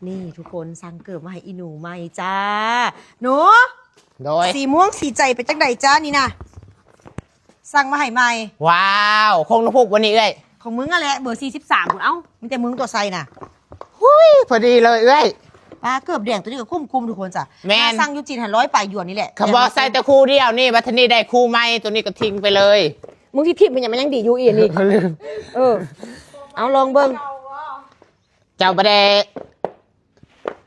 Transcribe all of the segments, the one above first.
นี่ทุกคนสั่งเกิบมาให้อีหนูใหม่จ้าหนูโดยสีม่วงสีใจไปจังใดจ้านี่นะสั่งมาให้ใหม่ว้าวคงนกพุกวันนี้เลยของมึงอะแหละเบอร์43คุณเอ้ามีแต่มึงตัวไซน่ะหุยพอดีเลยเอ้ยปลาเกือบแดงตัวนี้ก็คุ้มทุกคนจ้ะแม่นสั่งยูจีนหัน100 หยวนนี่แหละเขาบอกใส่แต่คู่เดียวนี่บัตรนี้ได้คู่ไหมตัวนี้ก็ทิ้งไปเลยมึงที่ทิพย์มันยังดีอยู่อีนี่เอาลองเบิ้งเจ้าประเด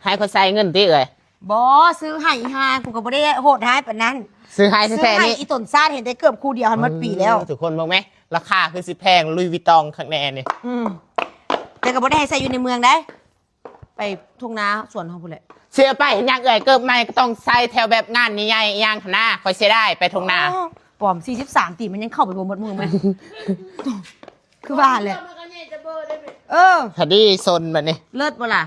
ให้เขาใส่เงินที่เอ่ยบอซื้อให้ฮากูก็บ่ได้โหดร้ายปานนั้นซื้อให้แท้ๆนี่อีต้นซาดเห็นได้เกือบคู่เดียวหันหมดปีแล้วทุกคนบอกไหมราคาคือสิแพงลุยวิตองข้างในนี่แต่ก็บ่ได้ให้ใส่อยู่ในเมืองได้ไปทุ่งนาสวนของพุ่นแหละเชื่อไปเห็นยังเอ่ยเกิบไม่ก็ต้องใส่แถวแบบงานใหญ่ๆย่างหน้าคอยเสียได้ไปทุ่งนาปอม43ตีมันยังเข้าไปบ่หมดมือไหมคือว่าแหละคดีซนแบบนี้เลิศบ่ล่ะ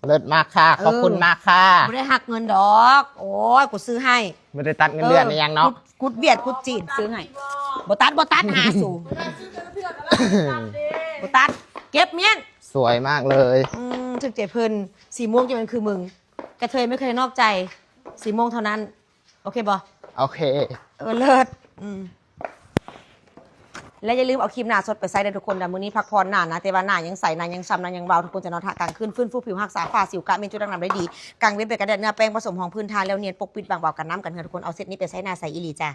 เลิศมากค่ะขอบคุณมากค่ะไม่ได้หักเงินดอกโอ้ยกูซื้อให้ไม่ได้ตัดเงินเดือนในยังเนาะกุดเบียดกุดจีนซื้อให้บ่ตัดหาสู่บ่ตัดเก็บเมียนสวยมากเลยถึงใจเพลินสีม่วงจะมันคือมึงกระเทยไม่เคยนอกใจสีม่วงเท่านั้นโอเคบ่โอเคเลิศและอย่าลืมเอาครีมหน้าสดไปใส่ในทุกคนนะมื้อนี้พักผ่อนหน้านะแต่ว่าหน้ายังใสหน้ายังช้ำหน้ายังเบาทุกคนจะนอนท่ากลางคืนฟื้นฟูผิวหักษาฝ้าสิวกระเมนจุดด่างดำได้ดีกางเว็บเบรกกระเด็นเนื้อแป้งผสมของพื้นทานแล้วเนียนปกปิดบางเบากันน้ำกันเหือทุกคนเอาเซตนี้ไปใช้หน้าใสอีหลีจ้ะ